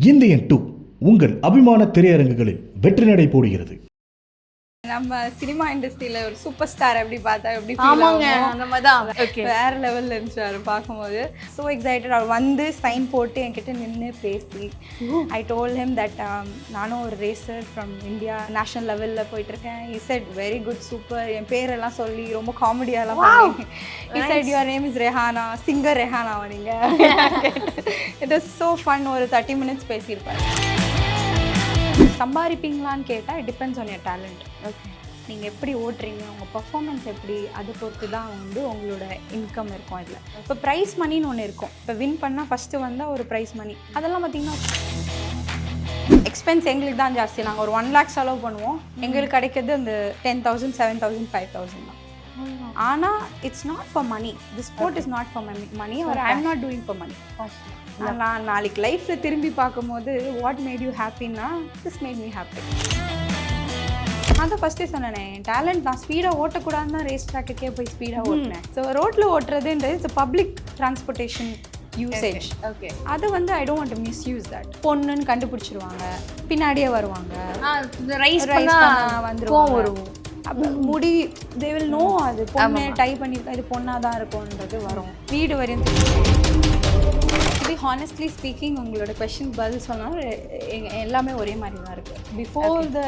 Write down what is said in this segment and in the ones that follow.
Indian 2 உங்கள் அபிமான திரையரங்குகளில் வெற்றி நடை போடுகிறது. நம்ம சினிமா இண்டஸ்ட்ரியில ஒரு சூப்பர் ஸ்டார் எப்படி பார்த்தா எப்படி ஆமாங்க அந்த மாதிரி தான். ஓகே, வேற லெவல்ல இருந்துச்சு அவர் பார்க்கும்போது. So excited. அவர் வந்து சைன் போட்டு என்கிட்ட நின்று பேசி ஐ டோல் ஹிம் தட் நானும் ஒரு ரேசர் ஃப்ரம் இந்தியா நேஷனல் லெவலில் போயிட்டு இருக்கேன். he said very good super. என் பேரெல்லாம் சொல்லி ரொம்ப காமெடியாலாம் பண்ணி he said your name is Rehana, singer ரெஹானாவா நீங்கள்? It is so fun. ஒரு 30 minutes பேசியிருப்பாரு. சம்பாதிப்பீங்களான்னு கேட்டால் it depends on your talent. Okay, நீங்கள் எப்படி ஓட்டுறீங்க, உங்கள் பர்ஃபார்மன்ஸ் எப்படி, அதை பொறுத்து தான் வந்து உங்களோட இன்கம் இருக்கும். இதில் இப்போ ப்ரைஸ் மணின்னு ஒன்று இருக்கும். இப்போ வின் பண்ணால் ஃபஸ்ட்டு வந்தால் ஒரு ப்ரைஸ் மணி. அதெல்லாம் பார்த்திங்கன்னா எக்ஸ்பென்ஸ் எங்களுக்கு தான் ஜாஸ்தி. நாங்கள் ஒரு 1 lakh செலவு பண்ணுவோம். எங்களுக்கு கிடைக்கிறது அந்த 10,000 7,000 5,000 தான். ஆனால் it's not for money. The sport is not for money or I am not doing for money. நான் நாளைக்கு லைஃப்பில் திரும்பி பார்க்கும்போது வாட் மேட் யூ ஹாப்பின்னா திஸ் மேட் மீ ஹாப்பி. நான் தான் ஃபஸ்ட்டே சொன்னேன், டேலண்ட் நான் ஸ்பீடாக ஓட்டக்கூடாதுன்னு தான் ரேஸ் ட்ராக்குக்கே போய் ஸ்பீடாக ஓட்டினேன். ஸோ ரோட்டில் ஓட்டுறதுன்றது it's public transportation usage. Okay, அது வந்து I don't want to misuse that. பொண்ணுன்னு கண்டுபிடிச்சிருவாங்க, பின்னாடியே வருவாங்க, ரைஸ் வந்துருவோம் வரும். அப்போ முடி தே வில் நோ அது பொண்ணு டை பண்ணியிருக்கா, இது பொண்ணாக தான் இருக்கும்ன்றது வரும். வீடு வரையும் இது ஹானஸ்ட்லி ஸ்பீக்கிங் உங்களோட கொஷின் பதில் சொன்னால் எல்லாமே ஒரே மாதிரி தான் இருக்குது. பிஃபோர் த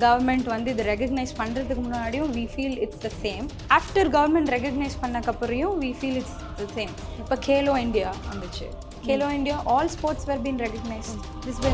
கவர்மெண்ட் வந்து இதை ரெகக்னைஸ் பண்ணுறதுக்கு முன்னாடியும் we feel it's the same. After government recognize பண்ணக்கப்புறையும் we feel it's the same. இப்போ கேலோ இண்டியா வந்துச்சு. Khelo India all sports were been recognize. This way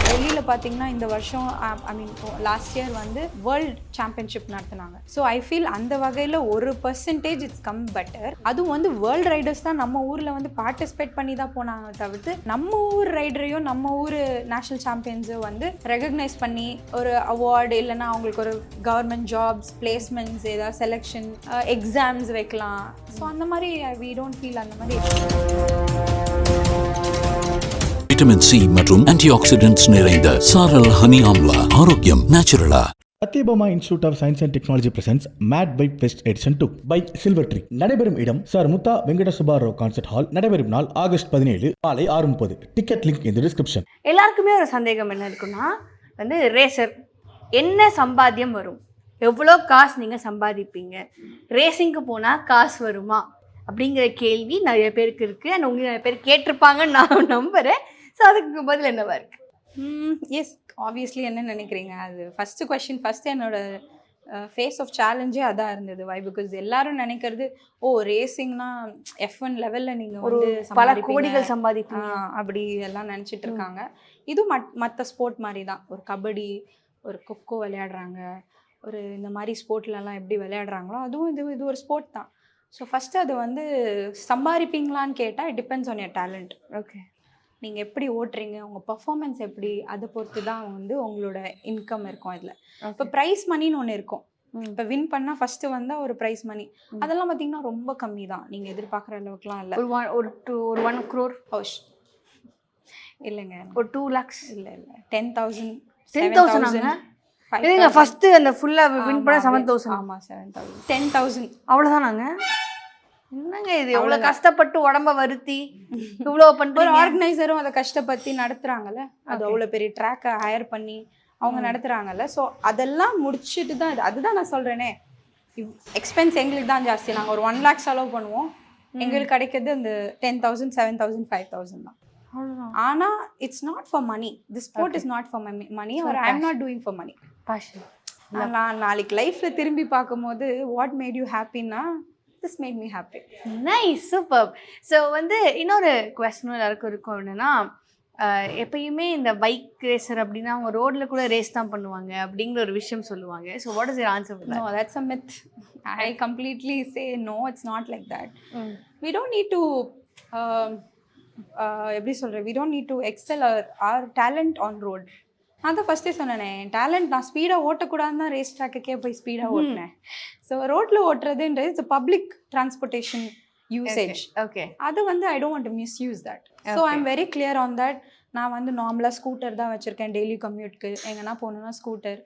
டெல்லியில் பார்த்தீங்கன்னா இந்த வருஷம் ஐ மீன் லாஸ்ட் இயர் வந்து வேர்ல்ட் சாம்பியன்ஷிப் நடத்தினாங்க. ஸோ ஐ ஃபீல் அந்த வகையில் ஒரு பர்சன்டேஜ் இட்ஸ் கம் பெட்டர். அதுவும் வந்து வேர்ல்டு ரைடர்ஸ் தான் நம்ம ஊரில் வந்து பார்ட்டிசிபேட் பண்ணி தான் போனாங்க தவிர்த்து நம்ம ஊர் ரைடரையும் நம்ம ஊர் நேஷ்னல் சாம்பியன்ஸும் வந்து ரெகக்னைஸ் பண்ணி ஒரு அவார்டு இல்லைன்னா அவங்களுக்கு ஒரு கவர்மெண்ட் ஜாப்ஸ் பிளேஸ்மெண்ட்ஸ் ஏதாவது செலெக்ஷன் எக்ஸாம்ஸ் வைக்கலாம். ஸோ அந்த மாதிரி வி டோன்ட் ஃபீல் அந்த மாதிரி. விட்டமின் சி மற்றும் ஆன்டிஆக்சிடென்ட்ஸ் நிறைந்த சாரல் ஹனி ஆம்லா. ஆரோக்கியம் நேச்சுரலா. Sathyabama institute of science and technology presents made by best edition 2 by silver tree. நடைபெறும் இடம் சார் முத்தா வெங்கட சுபாராவ் கான்சர்ட் ஹால். நடைபெறும் நாள் ஆகஸ்ட் 17 காலை 6:30. டிக்கெட் லிங்க் இந்த டிஸ்கிரிப்ஷன். எல்லாருக்குமே ஒரு சந்தேகம் என்ன இருக்குன்னா வந்து ரேசர் என்ன சம்பாத்தியம் வரும், எவ்வளோ காசு நீங்கள் சம்பாதிப்பீங்க, ரேசிங்க்கு போனால் காசு வருமா அப்படிங்கிற கேள்வி நிறைய பேருக்கு இருக்குது. அண்ட் உங்களுக்கு நிறைய பேர் கேட்டிருப்பாங்கன்னு நான் நம்புகிறேன். ஸோ அதுக்கு பதில் என்னவா இருக்கு? எஸ், ஆப்வியஸ்லி என்ன நினைக்கிறீங்க, அது ஃபஸ்ட்டு கொஷின். ஃபஸ்ட்டு என்னோட ஃபேஸ் ஆஃப் சேலஞ்சே அதான் இருந்தது. வை பிகாஸ் எல்லாரும் நினைக்கிறது ரேசிங்னா F1 லெவலில் நீங்கள் ஒரு பல கோடிகள் சம்பாதிப்பீங்க அப்படி எல்லாம் நினச்சிட்டு இருக்காங்க. இது மற்ற ஸ்போர்ட் மாதிரி தான். ஒரு கபடி, ஒரு கொக்கோ விளையாடுறாங்க, ஒரு இந்த மாதிரி ஸ்போர்ட்லலாம் எப்படி விளையாடுறாங்களோ அதுவும் இது ஒரு ஸ்போர்ட் தான். ஸோ ஃபஸ்ட்டு அது வந்து சம்பாதிப்பீங்களான்னு கேட்டால் it depends on your talent. Okay, நீங்கள் எப்படி ஓட்டுறீங்க, உங்கள் பர்ஃபார்மன்ஸ் எப்படி, அதை பொறுத்து தான் வந்து உங்களோட இன்கம் இருக்கும். இதில் இப்போ ப்ரைஸ் மணின்னு ஒன்று இருக்கும். இப்போ வின் பண்ணால் ஃபஸ்ட்டு வந்தால் ஒரு ப்ரைஸ் மணி. அதெல்லாம் பார்த்தீங்கன்னா ரொம்ப கம்மி தான். நீங்கள் எதிர்பார்க்குற அளவுக்குலாம் இல்லை. ஒரு 1 crore ஹவுஸ் இல்லைங்க, ஒரு 2 lakhs இல்லை 10,000 இல்லைங்க. ஃபஸ்ட்டு அந்த ஃபுல்லாக வின் பண்ண 7,000. ஆமாம் 7,000 10,000 அவ்வளோதானாங்க. என்னங்க இது எவ்வளோ கஷ்டப்பட்டு உடம்ப வருத்தி இவ்வளோ பண்ணிட்டு ஒரு ஆர்கனைசரும் அதை கஷ்டப்பட்டு நடத்துகிறாங்கல்ல. அது அவ்வளோ பெரிய ட்ராக்கை ஹையர் பண்ணி அவங்க நடத்துகிறாங்கல்ல. ஸோ அதெல்லாம் முடிச்சுட்டு தான் அதுதான் நான் சொல்கிறேனே, எக்ஸ்பென்ஸ் எங்களுக்கு தான் ஜாஸ்தி. நாங்கள் ஒரு 1 lakh செலவு பண்ணுவோம். எங்களுக்கு கிடைக்கிறது அந்த 10,000 7,000 5,000 தான். ஆனால் it's not for money. The sport is not for money or I am not doing for money. நான் நாளைக்கு லைஃப்பில் திரும்பி பார்க்கும்போது வாட் மேட் யூ ஹாப்பின்னா this made me happy. Nice, superb. So வந்து இன்னொரு கொஸ்டினும் எல்லாருக்கும் இருக்கும். என்னன்னா எப்பயுமே இந்த பைக் ரேசர் அப்படின்னா அவங்க ரோடில் கூட ரேஸ் தான் பண்ணுவாங்க அப்படிங்கிற ஒரு விஷயம் சொல்லுவாங்க. So what is your answer? No, that's a myth. I completely say no, it's not like that. We don't need to எப்படி சொல்கிறேன், we don't need to excel our talent on road. நான் தான் ஃபஸ்ட்டே சொன்னேன், டேலண்ட் நான் ஸ்பீடாக ஓட்டக்கூடாதுன்னு தான் race ட்ராக்குக்கே போய் ஸ்பீடாக ஓட்டினேன். ஸோ ரோட்டில் ஓட்டுறதுன்றது it's public transportation usage. Okay, அது வந்து I don't want to misuse that. So I am very clear on that. நான் வந்து நார்மலாக ஸ்கூட்டர் தான் வச்சுருக்கேன். டெய்லி கம்யூட்க்கு எங்கன்னா போகணுன்னா ஸ்கூட்டர்.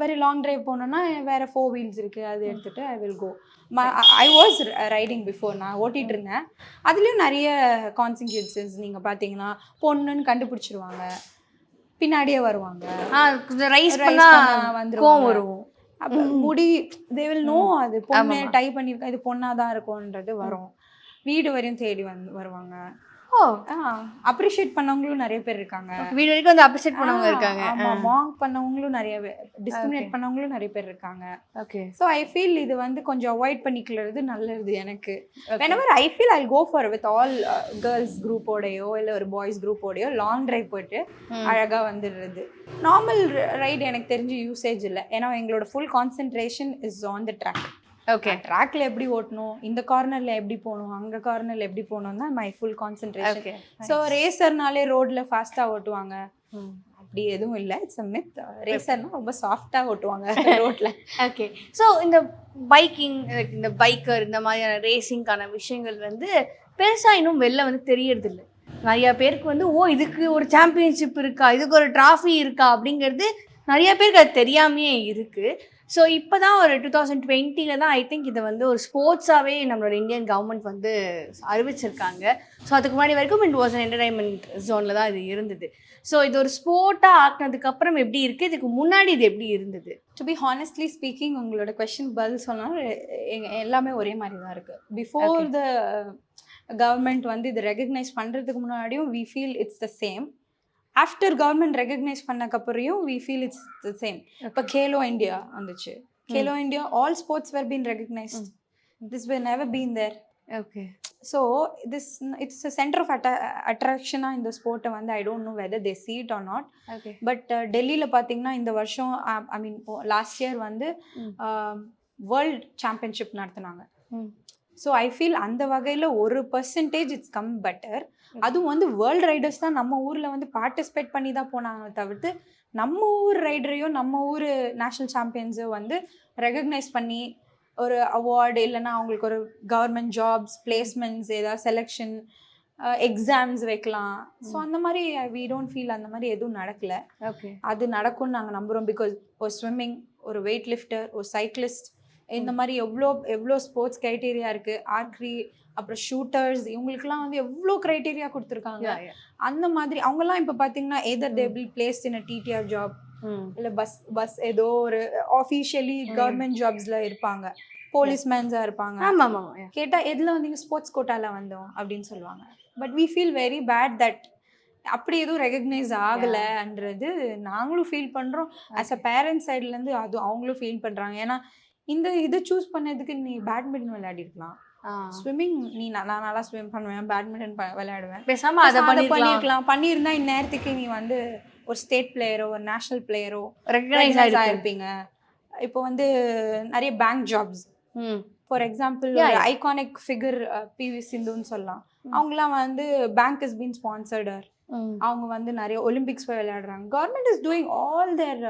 வெரி லாங் டிரைவ் போனோன்னா வேறு 4 wheels இருக்குது, அது எடுத்துகிட்டு I will go. I was riding before, நான் ஓட்டிகிட்டு இருந்தேன். அதுலேயும் நிறைய கான்சிக்வன்சஸ் நீங்கள் பார்த்தீங்கன்னா, பொண்ணுன்னு கண்டுபிடிச்சிருவாங்க, பின்னாடியே வருவாங்க, கொஞ்சம் ரைஸ் ரைஸ் பண்ணா பண்ண வந்துருவாங்க. கோவம் வரும். அப்போ முடி தே வில் நோ அது பொண்ணு டை பண்ணியிருக்கா, இது பொண்ணாக தான் இருக்கும்ன்றது வரும். வீடு வரையும் தேடி வருவாங்க. ஓ, அப்ரிஷியேட் பண்ணவங்களும் நிறைய பேர் இருக்காங்க. வீடு வரைக்கும் வந்து அப்ரிஷியேட் பண்ணவங்க இருக்காங்க. ஆமாம், மார்க் பண்ணவங்களும் நிறைய டிஸ்கிரிமினேட் பண்ணவங்களும் நிறைய பேர் இருக்காங்க. ஓகே. ஸோ ஐ ஃபீல் இது வந்து கொஞ்சம் அவாய்ட் பண்ணிக்கிறது நல்லது எனக்கு. whenever I feel I go for with all girls குரூப்போடையோ இல்லை ஒரு பாய்ஸ் குரூப்போடையோ லாங் ட்ரைவ் போயிட்டு அழகாக வந்துடுறது. நார்மல் ரைடு எனக்கு தெரிஞ்சு யூசேஜ் இல்லை, ஏன்னா எங்களோட full concentration is on the track. Okay. ட்ராக்ல எப்படி ஓட்டணும், இந்த கார்னர்ல எப்படி போகணும், அங்க கார்னர்ல எப்படி போகணும் தான் my full concentration. Okay, so ரேசர்னாலே ரோட்ல ஃபாஸ்டா ஓட்டுவாங்க, அப்படி எதுவும் இல்லை. It's a myth. ரேசர்னா ரொம்ப சாஃப்டா ஓட்டுவாங்க ரோட்ல. ஓகே. ஸோ இந்த பைக்கிங், இந்த பைக்கர், இந்த மாதிரியான ரேசிங்கான விஷயங்கள் வந்து பெருசா இன்னும் வெளில வந்து தெரியறது இல்லை. நிறைய பேருக்கு வந்து ஓ இதுக்கு ஒரு சாம்பியன்ஷிப் இருக்கா, இதுக்கு ஒரு டிராஃபி இருக்கா அப்படிங்கிறது நிறைய பேருக்கு அது தெரியாமையே இருக்கு. ஸோ இப்போ தான் ஒரு 2020 தான் ஐ திங்க் இதை வந்து ஒரு ஸ்போர்ட்ஸாகவே நம்மளோட இந்தியன் கவர்மெண்ட் வந்து அறிவிச்சிருக்காங்க. ஸோ அதுக்கு முன்னாடி வரைக்கும் இட் வாஸ் அன் என்டர்டைன்மெண்ட் ஜோனில் தான் இது இருந்தது. ஸோ இது ஒரு ஸ்போர்ட்டாக ஆக்கினதுக்கப்புறம் எப்படி இருக்குது, இதுக்கு முன்னாடி இது எப்படி இருந்தது? டு பி ஹானஸ்ட்லி ஸ்பீக்கிங், உங்களோட கொஸ்டின் பதில் சொன்னாலும் எல்லாமே ஒரே மாதிரி தான் இருக்குது. பிஃபோர் த கவர்மெண்ட் வந்து இது ரெகக்னைஸ் பண்ணுறதுக்கு முன்னாடியும் we feel it's the same. After government recognize பண்ணக்கப்புறம் we feel it's the same. இப்போ கேலோ இண்டியா வந்துச்சு. Khelo India all sports were been recognized. This will never been there. Okay. So it's a centre of அட்ராக்ஷனாக இந்த ஸ்போர்ட்டை வந்து I don't know whether they see it or not. Okay. But டெல்லியில் பார்த்தீங்கன்னா இந்த வருஷம் ஐ மீன் லாஸ்ட் இயர் வந்து world championship நடத்தினாங்க. ஸோ ஐ ஃபீல் அந்த வகையில் ஒரு பர்சன்டேஜ் இட்ஸ் கம் பெட்டர். அதுவும் வந்து வேர்ல்டு ரைடர்ஸ் தான் நம்ம ஊரில் வந்து பார்ட்டிசிபேட் பண்ணி தான் போனாங்க தவிர்த்து நம்ம ஊர் ரைடரையோ நம்ம ஊர் நேஷ்னல் சாம்பியன்ஸோ வந்து ரெகக்னைஸ் பண்ணி ஒரு அவார்டு இல்லைன்னா அவங்களுக்கு ஒரு கவர்மெண்ட் ஜாப்ஸ், பிளேஸ்மெண்ட்ஸ், ஏதாவது செலெக்ஷன், எக்ஸாம்ஸ் வைக்கலாம். ஸோ அந்த மாதிரி வி டோன்ட் ஃபீல் அந்த மாதிரி எதுவும் நடக்கலை. ஓகே. அது நடக்கும்னு நாங்கள் நம்புகிறோம். பிகாஸ் ஒரு ஸ்விம்மிங், ஒரு வெயிட் லிஃப்டர், ஒரு சைக்கிளிஸ்ட், இந்த மாதிரி எவ்வளோ ஸ்போர்ட்ஸ் க்ரைட்டீரியா இருக்குது. ஆர்க்ரி, அப்புறம் ஷூட்டர்ஸ், இவங்களுக்குலாம் வந்து எவ்வளோ க்ரைட்டீரியா கொடுத்துருக்காங்க. அந்த மாதிரி அவங்கெல்லாம் இப்போ பார்த்தீங்கன்னா either they will placed in a TTR job, இல்லை பஸ் ஏதோ ஒரு ஆஃபீஷியலி கவர்மெண்ட் ஜாப்ஸில் இருப்பாங்க, போலீஸ்மேன்ஸாக இருப்பாங்க. ஆமாம். கேட்டால் எதில் வந்தீங்க, ஸ்போர்ட்ஸ் கோட்டாவில் வந்தோம் அப்படின்னு சொல்லுவாங்க. But we feel very bad that அப்படி எதுவும் ரெகக்னைஸ் ஆகலைன்றது நாங்களும் ஃபீல் பண்ணுறோம். ஆஸ் அ பேரண்ட்ஸ் சைட்லேருந்து அது அவங்களும் ஃபீல் பண்ணுறாங்க. ஏன்னா இந்த இதை சூஸ் பண்ணதுக்கு நீ பேட்மிண்டன் விளையாடிருக்கலாம், ஸ்விம்மிங் நீ நான் நல்லா ஸ்விம் பண்ணுவேன், பேட்மிண்டன் விளையாடுவேன், பேசாம அதை பண்ணிருக்கலாம். பண்ணியிருந்தா இந்நேரத்துக்கு நீ வந்து ஒரு ஸ்டேட் பிளேயரோ ஒரு நேஷனல் பிளேயரோ ரெகக்னைஸ் ஆயிருப்பீங்க. இப்போ வந்து நிறைய bank jobs, for example iconic figure PV சிந்துன்னு சொல்லலாம். அவங்களாம் வந்து பேங்க் இஸ் பீன் ஸ்பான்சர்டர். அவங்க வந்து நிறைய ஒலிம்பிக்ஸ் போய் விளையாடுறாங்க. கவர்மெண்ட் இஸ் டூயிங் ஆல் தேர்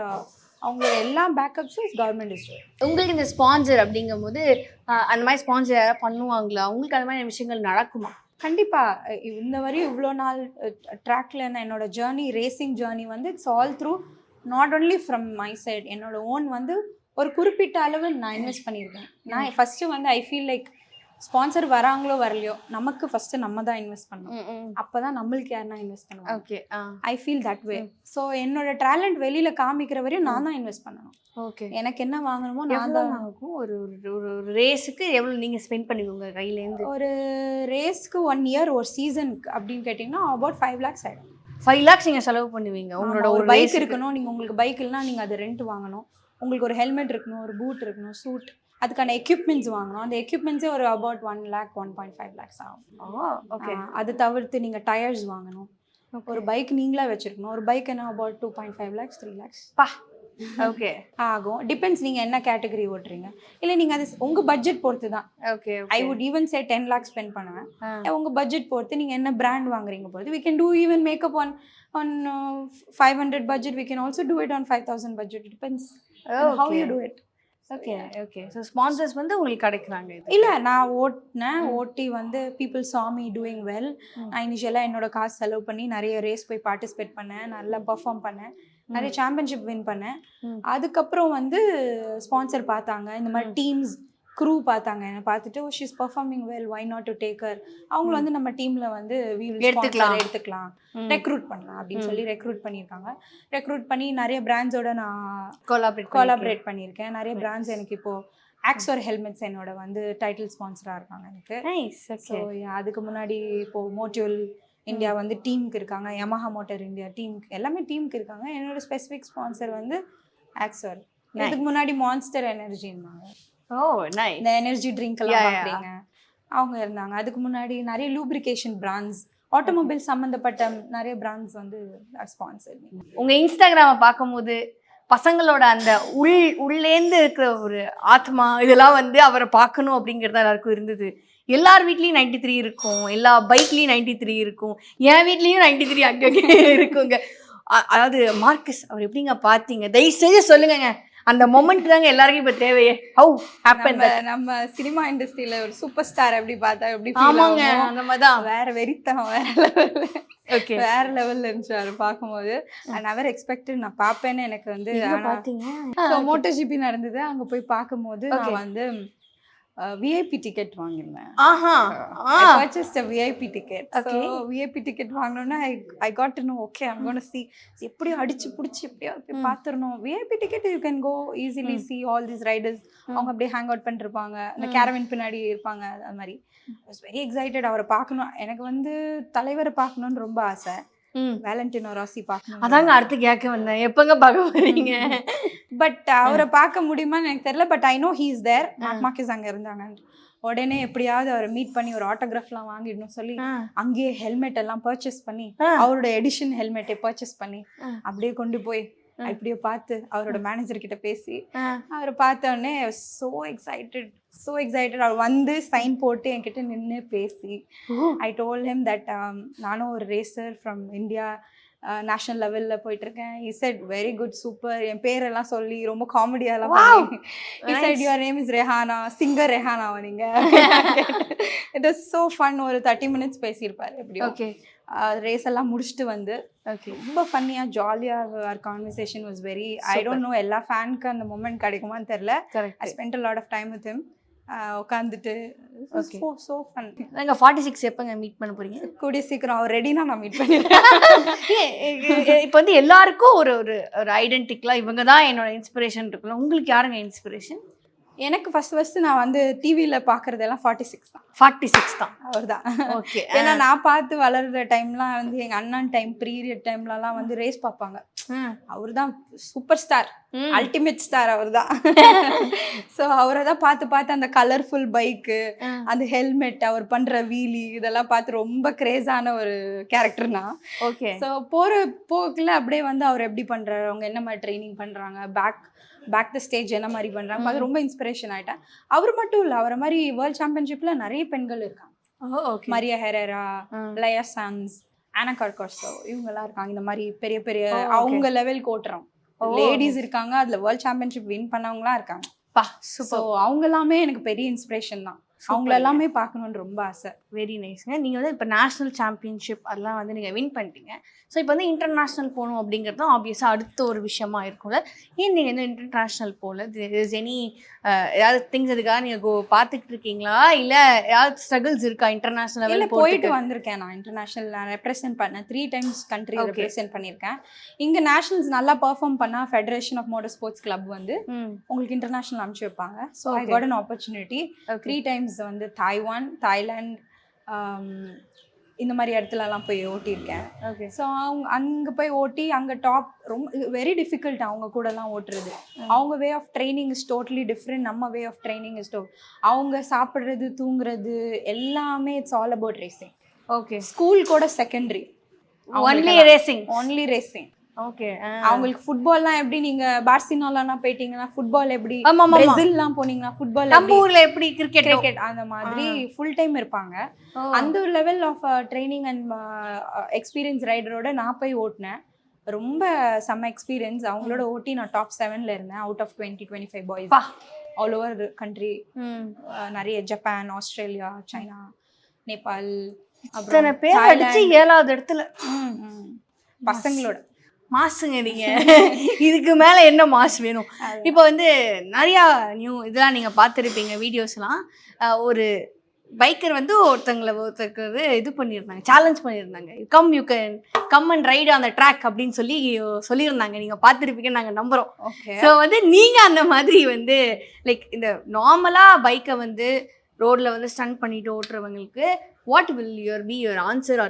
அவங்களோட எல்லா பேக்கப்ஸும் கவர்மெண்ட் இஸ் டூயிங். உங்களுக்கு இந்த ஸ்பான்சர் அப்படிங்கும் போது அந்த மாதிரி ஸ்பான்சர் யாராவது பண்ணுவாங்களா? உங்களுக்கு அந்த மாதிரி விஷயங்கள் நடக்குமா? கண்டிப்பாக. இந்த வரையும் இவ்வளோ நாள் ட்ராக்ல என்னோட ஜேர்னி, ரேசிங் ஜேர்னி வந்து it's all through, not only from my side. என்னோட ஓன் வந்து ஒரு குறிப்பிட்ட அளவு நான் இன்வெஸ்ட் பண்ணியிருக்கேன். நான் ஃபஸ்ட்டு வந்து ஐ ஃபீல் லைக் ஸ்பான்சர் வராங்களோ வரலையோ நமக்கு ஃபஸ்ட்டு நம்ம தான் இன்வெஸ்ட் பண்ணணும். அப்போ தான் நம்மளுக்கு யாருன்னா இன்வெஸ்ட் பண்ணுவோம். Okay. I feel that way. So என்னோட டேலண்ட் வெளியில் காமிக்கிற வரையும் நான் தான் இன்வெஸ்ட் பண்ணணும். ஓகே. எனக்கு என்ன வாங்கணுமோ நான் தான் ஆகும். ஒரு ரேஸுக்கு எவ்வளோ நீங்கள் ஸ்பெண்ட் பண்ணுவீங்க கையிலேருந்து? ஒரு ரேஸ்க்கு 1 இயர் ஒரு சீசனுக்கு அப்படின்னு கேட்டிங்கன்னா அபவுட் 5 lakhs ஆகிடும். 5 lakhs நீங்கள் செலவு பண்ணுவீங்க. உங்களோட ஒரு பைக் இருக்கணும், நீங்கள் உங்களுக்கு பைக் இல்லைனா நீங்கள் அது ரெண்ட் வாங்கணும், உங்களுக்கு ஒரு ஹெல்மெட் இருக்கணும், ஒரு பூட் இருக்கணும், சூட், அதுக்கான எக்யூப்மெண்ட்ஸ் வாங்கணும். அந்த எக்யூப்மெண்ட்ஸே ஒரு அபவுட் 1 lakh 1.5 lakhs ஆகும். ஓகே. அது தவிர்த்து நீங்கள் டயர்ஸ் வாங்கணும். ஒரு பைக் நீங்களா வச்சுருக்கணும். ஒரு பைக் என்ன அபவுட் 2.5 lakhs 3 lakhs பா. ஓகே. ஆகும். டிபெண்ட்ஸ் நீங்கள் என்ன கேட்டகரி ஓட்டுறீங்க. இல்லை நீங்கள் அது உங்கள் பட்ஜெட் பொறுத்து தான். Okay. I would even say 10 lakhs spend பண்ணுவேன். உங்கள் பட்ஜெட் பொறுத்து நீங்கள் என்ன பிராண்ட் வாங்குறீங்க பொறுத்து. we can do even makeup on 500 budget. We can also do it on 5,000 budget. It depends on how you do it. Okay. Okay. So sponsors வந்து உங்களுக்கு கிடைக்கிறாங்க? இல்லை, நான் ஓட்டி வந்து people saw me doing well. நான் இனிஷியலாக என்னோட காசு செலவு பண்ணி நிறைய ரேஸ் போய் பார்ட்டிசிபேட் பண்ணேன், நல்லா பர்ஃபார்ம் பண்ணேன். நிறைய சாம்பியன்ஷிப் வின் பண்ணேன். அதுக்கப்புறம் வந்து ஸ்பான்சர் பார்த்தாங்க, இந்த மாதிரி டீம்ஸ் க்ரூ பார்த்தாங்க, என்னை பார்த்துட்டு she is performing well, why not to take her, அவங்கள வந்து நம்ம டீம்ல வந்து எடுத்துக்கலாம் ரெக்ரூட் பண்ணலாம் அப்படின்னு சொல்லி ரெக்ரூட் பண்ணியிருக்காங்க. ரெக்ரூட் பண்ணி நிறைய பிராண்ட்ஸோட நான் கொலாபரேட் பண்ணியிருக்கேன். நிறைய பிராண்ட்ஸ் எனக்கு இப்போ ஆக்ஸோர் ஹெல்மெட்ஸ் என்னோட வந்து டைட்டில் ஸ்பான்சராக இருக்காங்க எனக்கு. ஸோ அதுக்கு முன்னாடி இப்போ மோட்டிவல் இந்தியா வந்து டீமுக்கு இருக்காங்க, யமஹா மோட்டார் இந்தியா டீமுக்கு, எல்லாமே டீமுக்கு இருக்காங்க. என்னோட ஸ்பெசிஃபிக் ஸ்பான்சர் வந்து ஆக்ஸோர். இதுக்கு முன்னாடி மான்ஸ்டர் எனர்ஜி இருந்தாங்க, இந்த எனர்ஜி ட்ரிங்க் எல்லாம் பார்க்குறீங்க, அவங்க இருந்தாங்க. அதுக்கு முன்னாடி நிறைய லூப்ரிகேஷன் பிராண்ட்ஸ், ஆட்டோமொபைல் சம்மந்தப்பட்ட நிறைய பிராண்ட்ஸ் வந்து ஸ்பான்சர். உங்க இன்ஸ்டாகிராமை பார்க்கும்போது பசங்களோட அந்த உள்ளேந்து இருக்கிற ஒரு ஆத்மா இதெல்லாம் வந்து அவரை பார்க்கணும் அப்படிங்கிறது எல்லாருக்கும் இருந்தது. எல்லார் வீட்லேயும் 93 இருக்கும், எல்லா பைக்லேயும் 93 இருக்கும், என் வீட்லேயும் 93 அங்கே இருக்குங்க. அதாவது மார்க்கஸ் அவர் எப்படிங்க பார்த்தீங்க, தயவுசெய்து சொல்லுங்க. அந்த மொமெண்ட் தாங்க எல்லாருக்கும் இப்போ தேவையே. ஹவு ஹேப்பன் நம்ம சினிமா இண்டஸ்ட்ரியில ஒரு சூப்பர் ஸ்டார் எப்படி பார்த்தா எப்படி? ஆமாங்க, அந்த மாதிரி தான். வேற வெறித்தனம், வேற லெவல்ல இருந்துச்சு அவர் பார்க்கும்போது. ஐ நெவர் எக்ஸ்பெக்டட் நான் பார்ப்பேன்னு. எனக்கு வந்து மோட்டோ ஜிபி நடந்தது, அங்க போய் பார்க்கும்போது நான் வந்து விஐபி டிக்கெட் வாங்கிருந்தேன். I purchased a VIP ticket. So VIP ticket வாங்கணும்னா I got to know, okay, I'm going to see, எப்படி அடிச்சு புடிச்சு எப்படியா போய் பாத்துறணும். VIP ticket you can go easily see all these riders. அவங்க அப்படியே ஹேங் அவுட் பண்ணிட்டு இருப்பாங்க, அந்த கேரவன் பின்னாடி இருப்பாங்க, அது மாதிரி. I was very excited அவரை பார்க்கணும். எனக்கு வந்து தலைவரை பார்க்கணும்னு ரொம்ப ஆசை, வேலண்டினோ ராசி பார்க்கணும். அதாங்க அடுத்து கேட்க வந்தேன், எப்பங்க பார்க்க போறீங்க? பட் அவரை பார்க்க முடியுமான்னு எனக்கு தெரியல. But I know he is there. Marcus அங்க இருந்தாங்க. உடனே எப்படியாவது அவரை மீட் பண்ணி ஒரு ஆட்டோகிராஃப்லாம் வாங்கிடணும் சொல்லி அங்கேயே ஹெல்மெட் எல்லாம் பர்ச்சேஸ் பண்ணி, அவரோட எடிஷன் ஹெல்மெட்டை பர்ச்சேஸ் பண்ணி அப்படியே கொண்டு போய் அப்படியே பார்த்து அவரோட மேனேஜர் கிட்ட பேசி அவரை பார்த்த உடனே so excited அவர் வந்து சைன் போட்டு என்கிட்ட நின்று பேசி ஐ டோல்ட் ஹிம் தட் நானும் ஒரு ரேசர் ஃப்ரம் இந்தியா, நேஷனல் லெவலில் போயிட்டு இருக்கேன். he said very good, super, என் பேரெல்லாம் சொல்லி ரொம்ப காமெடியாலாம் பண்ணி he said your name is Rehana, singer ரெஹானாவா நீங்க? it was so fun. ஒரு 30 minutes பேசியிருப்பாரு எப்படியும். ரேஸ் எல்லாம் முடிச்சுட்டு வந்து ரொம்ப ஃபன்னியா ஜாலியா our conversation was very, I don't know எல்லா ஃபேனுக்கு அந்த மொமெண்ட் கிடைக்குமான்னு தெரியல. I spent a lot of time with him. உட்காந்துட்டு so fun. நாங்க 46 எப்பங்க மீட் பண்ண போறீங்க? கூடிய சீக்கிரம் அவர் ரெடினா நான் மீட் பண்ணிடுறேன். இப்போ வந்து எல்லாருக்கும் ஒரு ஒரு ஐடென்டிட்டிக்கலா இவங்க தான் என்னோட இன்ஸ்பிரேஷன் இருக்குல்ல, உங்களுக்கு யாருங்க இன்ஸ்பிரேஷன்? எனக்கு ஃபர்ஸ்ட் நான் வந்து டிவியில பாக்குறதெல்லாம் 46 தான். 46 தான் அவர் தான். ஓகே. ஏன்னா நான் பார்த்து வளர்ற டைம்லாம் வந்து எங்க அண்ணன் டைம் பீரியட் டைம்லலாம் வந்து ரேஸ் பார்ப்பாங்க. அவர் தான் சூப்பர் ஸ்டார், அல்டிமேட் ஸ்டார் அவர் தான். ஸோ அவரை தான் பார்த்து அந்த கலர்ஃபுல் பைக்கு, அந்த ஹெல்மெட், அவர் பண்ற வீலி இதெல்லாம் பார்த்து ரொம்ப கிரேஸான ஒரு கேரக்டர்னா. ஓகே. ஸோ போக்குல அப்படியே வந்து அவர் எப்படி பண்றாரு, அவங்க என்ன மாதிரி ட்ரைனிங் பண்றாங்க, பேக் த ஸ்டேஜ் என்ன மாதிரி பண்றாங்க, அது ரொம்ப இன்ஸ்பிரேஷன் ஆயிட்டேன். அவர் மட்டும் இல்ல, அவரை மாதிரி வேர்ல்ட் சாம்பியன்ஷிப்ல நிறைய பெண்கள் இருக்காங்க. மரியா ஹெரேரா, லயா சான்ஸ், ஆனா கார்கோசோ, இவங்க எல்லாம் இருக்காங்க. இந்த மாதிரி பெரிய அவங்க லெவலுக்கு ஓட்டுறோம் லேடிஸ் இருக்காங்க. அதுல வேர்ல்ட் சாம்பியன்ஷிப் வின் பண்ணவங்களாம் இருக்காங்க. ஸோ அவங்க எல்லாமே எனக்கு பெரிய இன்ஸ்பிரேஷன் தான். அவங்கள எல்லாமே பார்க்கணுன்னு ரொம்ப ஆசை. வெரி நைஸ்ங்க. நீங்கள் வந்து இப்போ நேஷ்னல் சாம்பியன்ஷிப் அதெல்லாம் வந்து நீங்கள் வின் பண்ணிட்டீங்க. ஸோ இப்போ வந்து இன்டர்நேஷ்னல் போகணும் அப்படிங்கிறது தான் ஆப்வியஸாக அடுத்த ஒரு விஷயமா இருக்கும்ல. ஏன் நீங்கள் வந்து இன்டர்நேஷ்னல் போகல? இஸ் எனி ஏதாவது திங்ஸ் அதுக்காக நீங்கள் பார்த்துக்கிட்டு இருக்கீங்களா, இல்லை ஏதாவது ஸ்ட்ரகிள்ஸ் இருக்கா இன்டர்நேஷ்னல் லெவலில்? போயிட்டு வந்திருக்கேன் நான். இன்டர்நேஷ்னல் நான் ரெப்ரசென்ட் பண்ணேன், 3 times கண்ட்ரி ரெப்ரசென்ட் பண்ணியிருக்கேன். இங்கே நேஷனல்ஸ் நல்லா பெர்ஃபார்ம் பண்ணால் federation of motor sports club வந்து உங்களுக்கு இன்டர்நேஷ்னல் அனுப்பிச்சு வைப்பாங்க. So I got an opportunity. 3 times வந்து தாய்வான், தாய்லாந்து, இந்த மாதிரி இடத்துலலாம் போய் ஓட்டியிருக்கேன். ஓகே. ஸோ அங்கே போய் ஓட்டி அங்கே டாப் ரொம்ப வெரி டிஃபிகல்ட் அவங்க கூடலாம் ஓட்டுறது. அவங்க way of training is totally different. நம்ம வே ஆஃப் ட்ரைனிங் இஸ் அவங்க சாப்பிட்றது, தூங்குறது எல்லாமே it's all about racing. Okay. School கூட செகண்டரி, ஒன்லி ரேசிங். ஓகே. அவங்களுக்கு ஃபுட்பால்லாம் எப்படி, நீங்க பார்சிலோனாலாம் போயிட்டீங்கன்னா ஃபுட்பால் எப்படி, பிரேசில்லாம் போனீங்கன்னா ஃபுட்பால், நம்ம ஊர்ல எப்படி கிரிக்கெட் அந்த மாதிரி ஃபுல் டைம் இருப்பாங்க. அந்த ஒரு level of training and experience ரைடரோட நான் போய் ஓட்டினேன். ரொம்ப செம்ம எக்ஸ்பீரியன்ஸ். அவங்களோட ஓட்டி நான் டாப் 7ல இருந்தேன் out of 20-25 boys all over country. நிறைய ஜப்பான், ஆஸ்திரேலியா, சைனா, நேபாள், அப்புறம் 7வது இடத்துல பசங்களோட மாசுங்க நீங்க. இதுக்கு மேல என்ன மாஸ் வேணும்? இப்போ வந்து நிறையா இதெல்லாம் நீங்க பார்த்துருப்பீங்க வீடியோஸ்லாம். ஒரு பைக்கர் வந்து ஒருத்தருக்கு இது பண்ணியிருந்தாங்க, சேலஞ்ச் பண்ணியிருந்தாங்க. கம் அண்ட் ரைடு அந்த ட்ராக் அப்படின்னு சொல்லியிருந்தாங்க. நீங்க பார்த்துருப்பீங்கன்னு நாங்கள் நம்புறோம். ஸோ வந்து நீங்க அந்த மாதிரி வந்து லைக் இந்த நார்மலா பைக்கை வந்து ரோட்ல வந்து ஸ்டன் பண்ணிட்டு ஓட்டுறவங்களுக்கு வாட் வில் யுவர் ஆன்சர்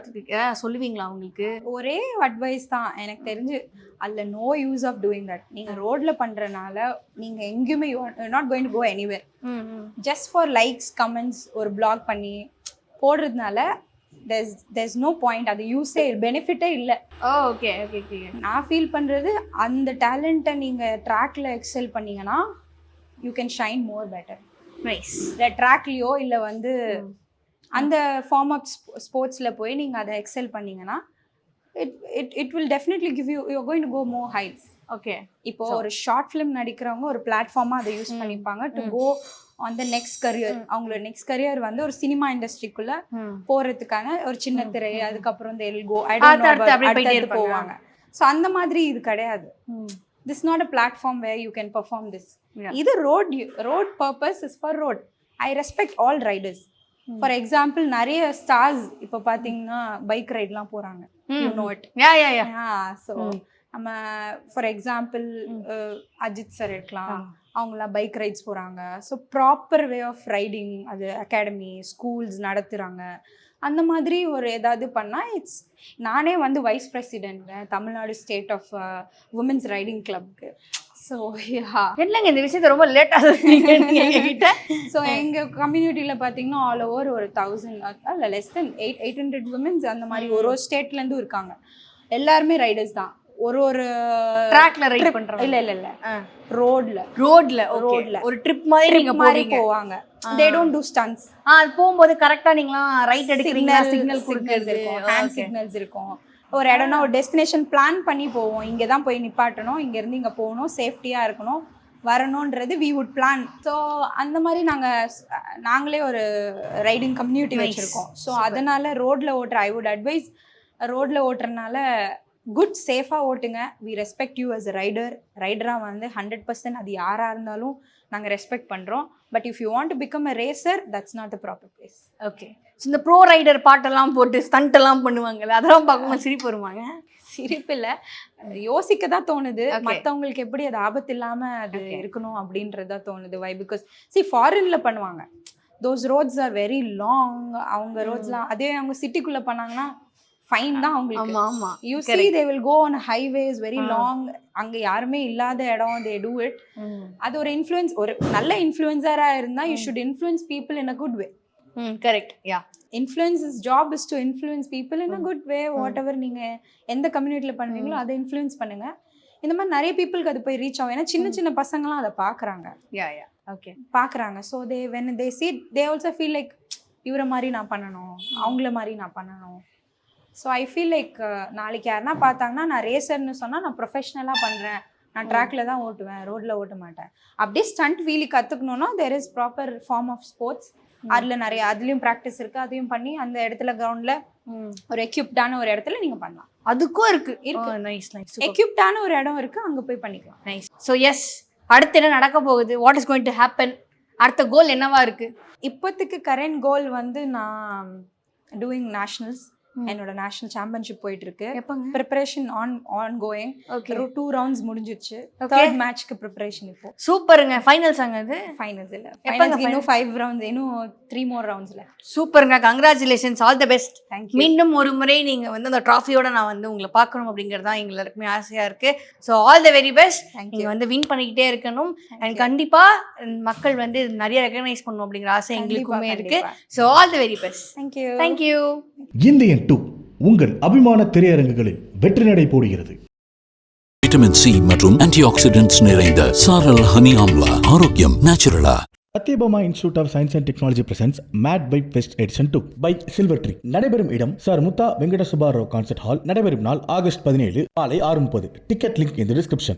சொல்லுவீங்களா அவங்களுக்கு? ஒரே அட்வைஸ் தான் எனக்கு தெரிஞ்சு, அதில் no use of doing that. நீங்கள் ரோட்ல பண்ணுறனால நீங்கள் எங்கேயுமே not going to go anywhere. Just for likes comments ஒரு பிளாக் பண்ணி போடுறதுனால there's no point. அது யூஸே பெனிஃபிட்டே இல்லை. Okay okay okay. நான் ஃபீல் பண்ணுறது அந்த டேலண்ட்டை நீங்கள் ட்ராக்ல எக்ஸல் பண்ணீங்கன்னா you can shine more better. Nice. ட்ராக்லேயோ இல்லை வந்து அந்த ஃபார்ம் ஆஃப் ஸ்போர்ட்ஸில் போய் நீங்கள் அதை எக்ஸல் பண்ணீங்கன்னா it will definitely give you going to go more heights. Okay. இப்போ ஒரு ஷார்ட் ஃபிலிம் நடிக்கிறவங்க ஒரு பிளாட்ஃபார்மாக அதை யூஸ் பண்ணிப்பாங்க to go on the next career. அவங்களோட நெக்ஸ்ட் கரியர் வந்து ஒரு சினிமா இண்டஸ்ட்ரிக்குள்ள போறதுக்கான ஒரு சின்ன திரை, அதுக்கப்புறம் இந்த எல்கோ அடுத்து போவாங்க. ஸோ அந்த மாதிரி இது கிடையாது. This not a platform where you can perform this. இது road purpose is for road. I respect all riders. For example நிறைய ஸ்டார்ஸ் இப்போ பார்த்தீங்கன்னா பைக் ரைட்லாம் போகிறாங்க. You know it. ஸோ நம்ம ஃபார் எக்ஸாம்பிள் அஜித் சார் இருக்கலாம், அவங்களாம் பைக் ரைட்ஸ் போகிறாங்க. So proper way of riding, அது அகாடமி ஸ்கூல்ஸ் நடத்துகிறாங்க. அந்த மாதிரி ஒரு ஏதாவது பண்ணால் நானே வந்து vice president Tamil Nadu state of women's riding கிளப்க்கு. So என்னங்க இந்த விஷயத்த ரொம்ப லேட்டாக எங்ககிட்ட. ஸோ எங்கள் கம்யூனிட்டியில் பார்த்தீங்கன்னா ஆல் ஓவர் ஒரு 1000 இல்லை லெஸ் தென் 800 உமன்ஸ் அந்த மாதிரி ஒரு ஸ்டேட்லேருந்தும் இருக்காங்க. எல்லாருமே ரைடர்ஸ் தான். ஒரு ட்ராக்ல ரைட் பண்றாங்க. இல்ல ரோட்ல ஒரு ட்ரிப் மாதிரி நீங்க போவாங்க. they don't do stunts. அது போகும்போது கரெக்டா நீங்களா ரைட் எடுக்கிறீங்க, சிக்னல் கொடுக்கிறது இருக்கும், ஹேண்ட் சிக்னல்ஸ் இருக்கும். ஒரு இடம்னா ஒரு டெஸ்டினேஷன் பிளான் பண்ணி போவோம். இங்கே தான் போய் நிப்பாட்டணும், இங்கேருந்து இங்கே போகணும், சேஃப்டியாக இருக்கணும், வரணுன்றது வி வுட் பிளான். ஸோ அந்த மாதிரி நாங்களே ஒரு ரைடிங் கம்யூனிட்டி வச்சுருக்கோம். ஸோ அதனால் ஐ வுட் அட்வைஸ் ரோட்டில் ஓட்டுறதுனால குட் சேஃபாக ஓட்டுங்க. We respect you as a ரைடராக வந்து 100% அது யாராக இருந்தாலும் நாங்கள் ரெஸ்பெக்ட் பண்ணுறோம். But if you want to become a racer, that's not a proper place. Okay. இந்த ப்ரோ ரைடர் பாட்டெல்லாம் போட்டு ஸ்டண்ட் எல்லாம் பண்ணுவாங்கல்ல, அதெல்லாம் பார்க்கும்போது சிரிப்பு வருவாங்க? சிரிப்பு இல்லை, யோசிக்க தான் தோணுது. மற்றவங்களுக்கு எப்படி அது ஆபத்து இல்லாமல் அது இருக்கணும் அப்படின்றதான் தோணுது. வை பிகாஸ் ஃபாரின்ல பண்ணுவாங்க. Those roads are very long. அவங்க ரோட்ஸ்லாம் அதே அவங்க சிட்டிக்குள்ளே பண்ணாங்கன்னா ஃபைன் தான் அவங்களுக்கு. ஆமா. You see they will go on highways very long. அங்க யாருமே இல்லாத இடம் they do it. அது ஒரு இன்ஃப்ளூயன்ஸ், ஒரு நல்ல இன்ஃப்ளூயன்சரா இருந்தா you should influence people in a good way. Correct. Yeah, influence's job is to influence people in a good way. whatever நீங்க எந்த கம்யூனிட்டில பண்றீங்களோ அதை இன்ஃப்ளூயன்ஸ் பண்ணுங்க. இந்த மாதிரி நிறைய பீப்புளுக்கு அது போய் ரீச் ஆகும். ஏன்னா சின்ன சின்ன பசங்களாம் அதை பாக்குறாங்க. ஓகே, பாக்குறாங்க. So when they see they also feel like இவரை மாதிரி நான் பண்ணணும், அவங்கள மாதிரி நான் பண்ணணும். ஸோ ஐ ஃபீல் லைக் நாளைக்கு யாருன்னா பார்த்தாங்கன்னா நான் ரேசர்னு சொன்னால் நான் ப்ரொஃபஷ்னலாக பண்ணுறேன், நான் ட்ராக்ல தான் ஓட்டுவேன், ரோட்டில் ஓட்ட மாட்டேன். அப்படியே ஸ்டண்ட் வீலி கற்றுக்கணுன்னா there is proper form of sports. அதில் நிறைய அதுலேயும் ப்ராக்டிஸ் இருக்குது. அதையும் பண்ணி அந்த இடத்துல கிரவுண்டில் ஒரு எக்யூப்டான ஒரு இடத்துல நீங்கள் பண்ணலாம். அதுக்கும் இருக்கு. நைஸ். எக்யூப்டான ஒரு இடம் இருக்குது, அங்கே போய் பண்ணிக்கலாம். நைஸ். ஸோ எஸ், அடுத்து என்ன நடக்க போகுது? What is going to happen? அடுத்த கோல் என்னவா இருக்குது? இப்போதைக்கு கரண்ட் கோல் வந்து நான் டூயிங் நேஷ்னல்ஸ். என்னோட நேஷனல் சாம்பியன்ஷிப் போயிட்டு இருக்கு. Preparation on going. 2 ரவுண்ட்ஸ் முடிஞ்சிருச்சு. 3rd மேட்ச்க்கு ப்ரிப்பரேஷன் இப்போ. சூப்பருங்க. ஃபைனல்ஸ் அங்க அது? ஃபைனல்ஸ் இல்ல, ஃபைனல்ஸ் இன்னும் 5 ரவுண்ட்ஸ், இன்னும் 3 more ரவுண்ட்ஸ்ல. சூப்பருங்க. Congratulations, all the best. மீண்டும் ஒரு முறை நீங்க வந்து அந்த ட்ராஃபியோட நான் வந்து உங்களை பார்க்கணும் அப்படிங்கிறது தான் எங்களுக்குமே ஆசையா இருக்கு. So all the very best. நீங்க வந்து வின் பண்ணிக்கிட்டே இருக்கணும். அண்ட் கண்டிப்பா மக்கள் வந்து நிறைய ரெகக்னைஸ் பண்ணணும் அப்படிங்கிற ஆசை எங்களுக்குமே இருக்கு. So all the very best. Thank you. Indian 2 உங்கள் அபிமான திரையரங்குகளில் வெற்றி நடை போடுகிறது. விட்டமின் சி மற்றும் ஆன்டி ஆக்சிடென்ட்ஸ் நிறைந்த சாரல் ஹனி ஆம்லா. ஆரோக்கியம் நேச்சுரலா. Sathyabama institute of science and technology presents made by best edition 2 by silver tree. நடைபெறும் இடம் சார் முத்தா வெங்கட சுபாராவ் கான்சர்ட் ஹால். நடைபெறும் நாள் ஆகஸ்ட் 17 காலை 6:30. டிக்கெட் லிங்க் இந்த டிஸ்கிரிப்ஷன்.